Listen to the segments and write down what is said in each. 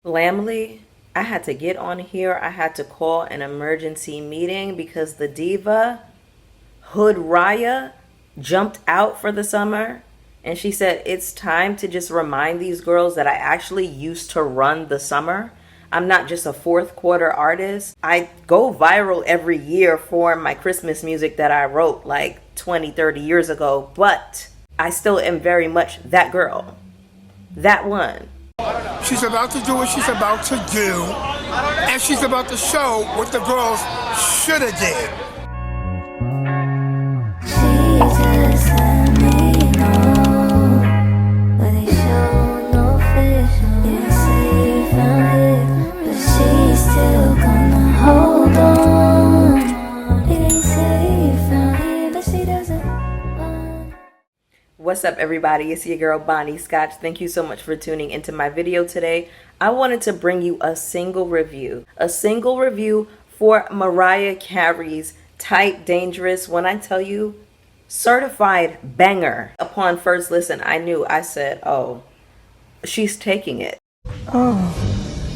LAMBILY, I had to get on here. I had to call an emergency meeting because the diva, Hood Raya, jumped out for the summer. And she said, it's time to just remind these girls that I actually used to run the summer. I'm not just a fourth quarter artist. I go viral every year for my Christmas music that I wrote like 20, 30 years ago. But I still am very much that girl. That one. She's about to do what she's about to do, and she's about to show what the girls should have did. What's up, everybody? It's your girl Bonnie Scotch. Thank you so much for tuning into my video today. I wanted to bring you a single review for Mariah Carey's Tight Dangerous. When I tell you, certified banger. Upon first listen, I said, oh, she's taking it. Oh,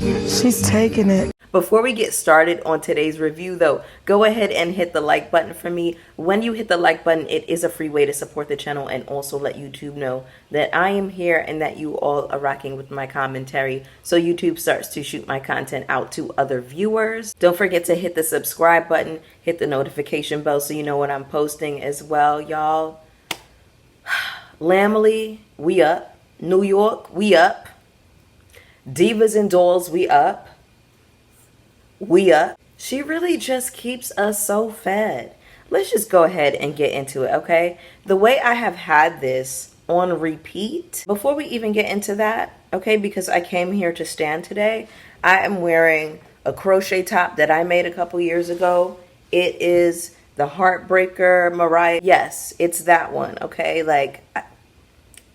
she's taking it. Before we get started on today's review, though, go ahead and hit the like button for me. When you hit the like button, it is a free way to support the channel and also let YouTube know that I am here and that you all are rocking with my commentary, so YouTube starts to shoot my content out to other viewers. Don't forget to hit the subscribe button, hit the notification bell so you know when I'm posting as well, y'all. LAMBILY, we up. New York, we up. Divas and Dolls, we up. We up. She really just keeps us so fed. Let's just go ahead and get into it, okay? The way I have had this on repeat, before we even get into that, okay, because I came here to stand today, I am wearing a crochet top that I made a couple years ago. It is the Heartbreaker Mariah. Yes, it's that one, okay? Like,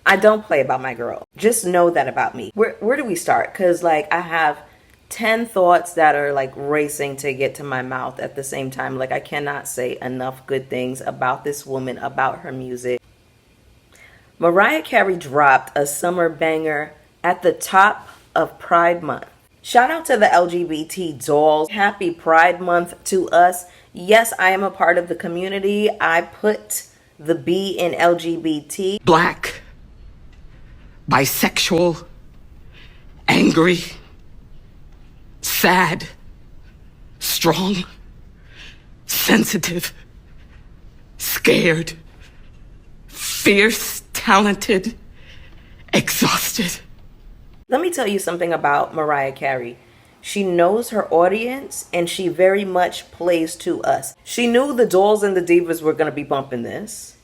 I don't play about my girl. Just know that about me. Where do we start? Because, like, I have 10 thoughts that are like racing to get to my mouth at the same time. Like, I cannot say enough good things about this woman, about her music. Mariah Carey dropped a summer banger at the top of Pride Month. Shout out to the LGBT dolls. Happy Pride Month to us. Yes, I am a part of the community. I put the B in LGBT. Black, bisexual, angry, sad, strong, sensitive, scared, fierce, talented, exhausted. Let me tell you something about Mariah Carey. She knows her audience and she very much plays to us. She knew the dolls and the divas were going to be bumping this.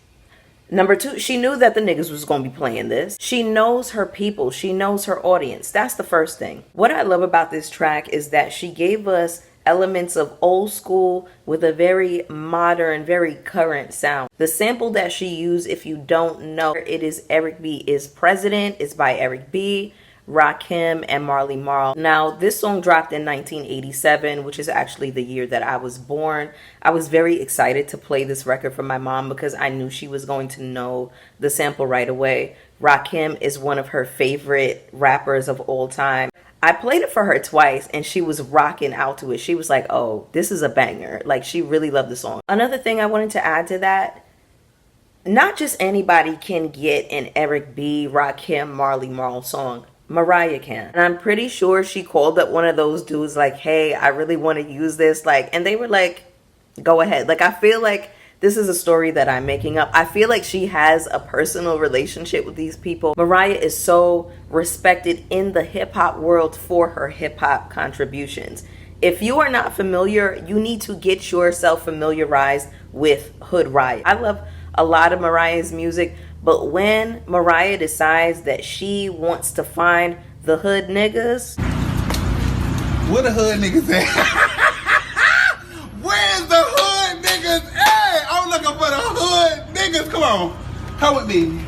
Number two, she knew that the niggas was going to be playing this. She knows her people. She knows her audience. That's the first thing. What I love about this track is that she gave us elements of old school with a very modern, very current sound. The sample that she used, if you don't know, it is Eric B. is President. It's by Eric B., Rakim, and Marley Marl. Now, this song dropped in 1987, which is actually the year that I was born. I was very excited to play this record for my mom because I knew she was going to know the sample right away. Rakim is one of her favorite rappers of all time. I played it for her twice and she was rocking out to it. She was like, oh, this is a banger. Like, she really loved the song. Another thing I wanted to add to that, not just anybody can get an Eric B., Rakim, Marley Marl song. Mariah can. And I'm pretty sure she called up one of those dudes like, hey, I really want to use this. Like, and they were like, go ahead. Like, I feel like this is a story that I'm making up. I feel like she has a personal relationship with these people. Mariah is so respected in the hip hop world for her hip hop contributions. If you are not familiar, you need to get yourself familiarized with Hood Raya. I love a lot of Mariah's music, but when Mariah decides that she wants to find the hood niggas. Where the hood niggas at? Where's the hood niggas at? I'm looking for the hood niggas. Come on, come with me.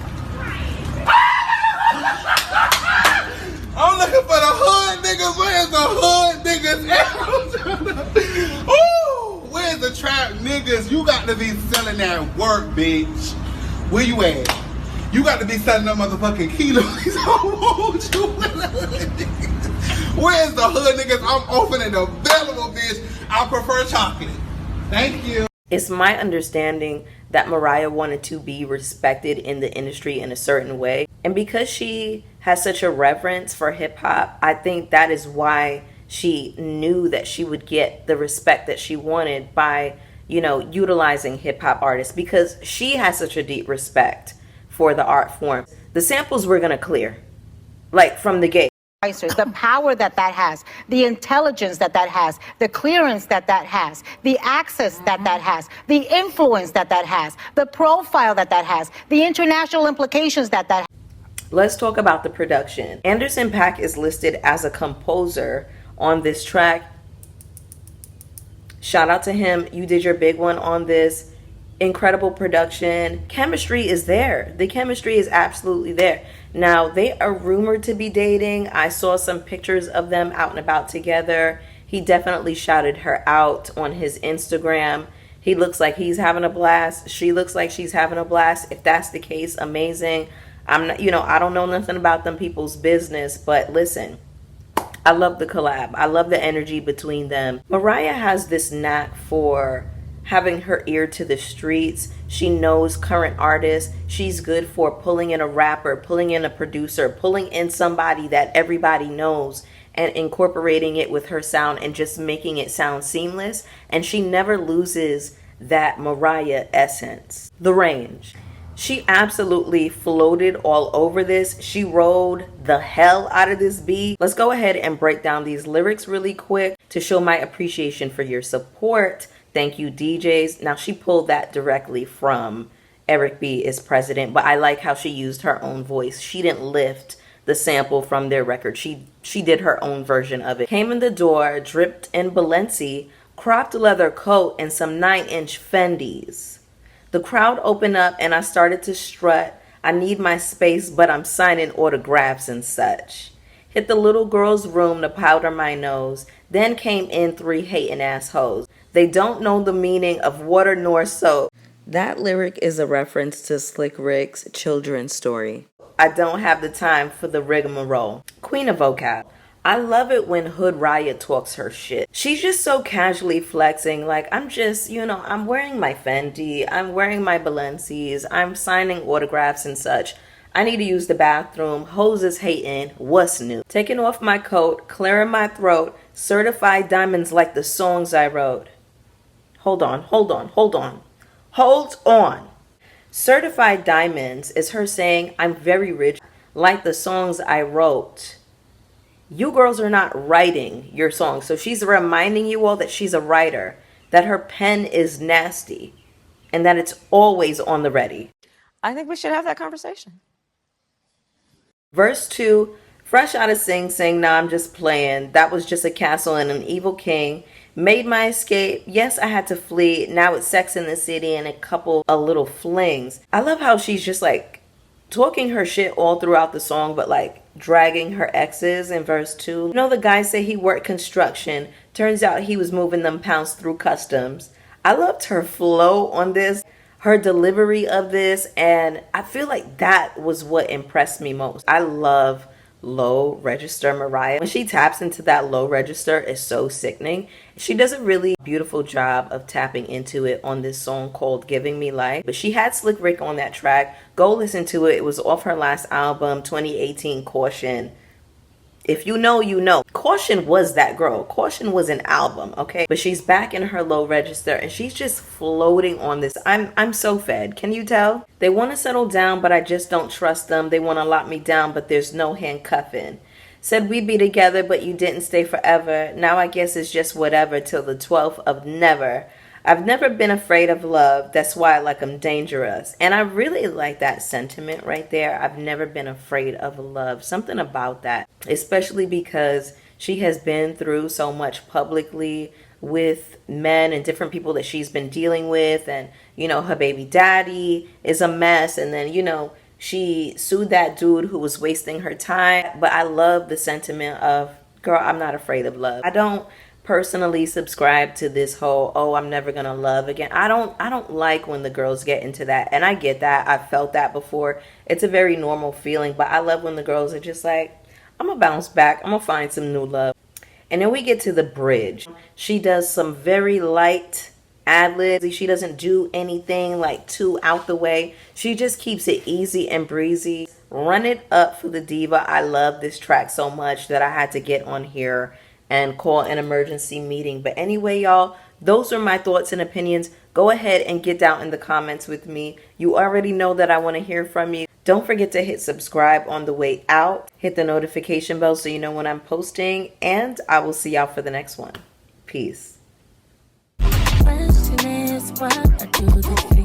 I'm looking for the hood niggas. Where's the hood niggas at? Ooh, where's the trap niggas? You got to be selling that work, bitch. Where you at? You got to be selling them motherfucking kilos. I want you. Where's the hood niggas? I'm open and available, bitch. I prefer chocolate. Thank you. It's my understanding that Mariah wanted to be respected in the industry in a certain way. And because she has such a reverence for hip hop, I think that is why she knew that she would get the respect that she wanted by, you know, utilizing hip hop artists, because she has such a deep respect for the art form. The samples were gonna clear, like from the gate. The power that has, the intelligence that has, the clearance that has, the access that has, the influence that has, the profile that has, the international implications that has. Let's talk about the production. Anderson .Paak is listed as a composer on this track. Shout out to him. You did your big one on this. Incredible production. Chemistry is there. The chemistry is absolutely there. Now, they are rumored to be dating. I saw some pictures of them out and about together. He definitely shouted her out on his Instagram. He looks like he's having a blast. She looks like she's having a blast. If that's the case, amazing. I'm not, you know, I don't know nothing about them people's business, but listen, I love the collab. I love the energy between them. Mariah has this knack for having her ear to the streets. She knows current artists. She's good for pulling in a rapper, pulling in a producer, pulling in somebody that everybody knows and incorporating it with her sound and just making it sound seamless. And she never loses that Mariah essence. The range. She absolutely floated all over this. She rode the hell out of this beat. Let's go ahead and break down these lyrics really quick to show my appreciation for your support. Thank you, DJs. Now, she pulled that directly from Eric B. is President, but I like how she used her own voice. She didn't lift the sample from their record. She did her own version of it. Came in the door, dripped in Balenci, cropped leather coat, and some 9-inch Fendis. The crowd opened up and I started to strut. I need my space, but I'm signing autographs and such. Hit the little girl's room to powder my nose. Then came in 3 hating assholes. They don't know the meaning of water nor soap. That lyric is a reference to Slick Rick's children's story. I don't have the time for the rigmarole. Queen of vocab. I love it when Hood Riot talks her shit. She's just so casually flexing, like, I'm just, you know, I'm wearing my Fendi, I'm wearing my Balencis, I'm signing autographs and such. I need to use the bathroom, hoes is hating, what's new? Taking off my coat, clearing my throat, certified diamonds like the songs I wrote. Hold on. Certified diamonds is her saying, I'm very rich, like the songs I wrote. You girls are not writing your songs. So she's reminding you all that she's a writer, that her pen is nasty, and that it's always on the ready. I think we should have that conversation. Verse 2, fresh out of Sing Sing, nah, I'm just playing. That was just a castle and an evil king. Made my escape. Yes, I had to flee. Now it's Sex in the City and a little flings. I love how she's just like talking her shit all throughout the song, but like dragging her exes in verse 2. You know, the guy said he worked construction. Turns out he was moving them pounds through customs. I loved her flow on this, her delivery of this, and I feel like that was what impressed me most. I love low register Mariah. When she taps into that low register, it's so sickening. She does a really beautiful job of tapping into it on this song called Giving Me Life. But she had Slick Rick on that track. Go listen to it. It was off her last album, 2018 Caution. If you know, you know. Caution was that girl. Caution was an album, okay? But she's back in her low register and she's just floating on this. I'm so fed. Can you tell? They want to settle down, but I just don't trust them. They want to lock me down, but there's no handcuffing. Said we'd be together, but you didn't stay forever. Now I guess it's just whatever till the 12th of never. I've never been afraid of love. That's why I like I'm dangerous. And I really like that sentiment right there. I've never been afraid of love. Something about that, especially because she has been through so much publicly with men and different people that she's been dealing with. And, you know, her baby daddy is a mess. And then, you know, she sued that dude who was wasting her time. But I love the sentiment of, girl, I'm not afraid of love. I don't personally subscribe to this whole, oh, I'm never gonna love again. I don't like when the girls get into that, and I get that. I've felt that before. It's a very normal feeling, but I love when the girls are just like, I'm gonna bounce back, I'm gonna find some new love. And then we get to the bridge. She does some very light ad-libs. She doesn't do anything like too out the way. She just keeps it easy and breezy. Run It Up for the Diva. I love this track so much that I had to get on here and call an emergency meeting. But anyway, y'all, those are my thoughts and opinions. Go ahead and get down in the comments with me. You already know that I want to hear from you. Don't forget to hit subscribe on the way out. Hit the notification bell so you know when I'm posting. And I will see y'all for the next one. Peace. Question is what I do to feel.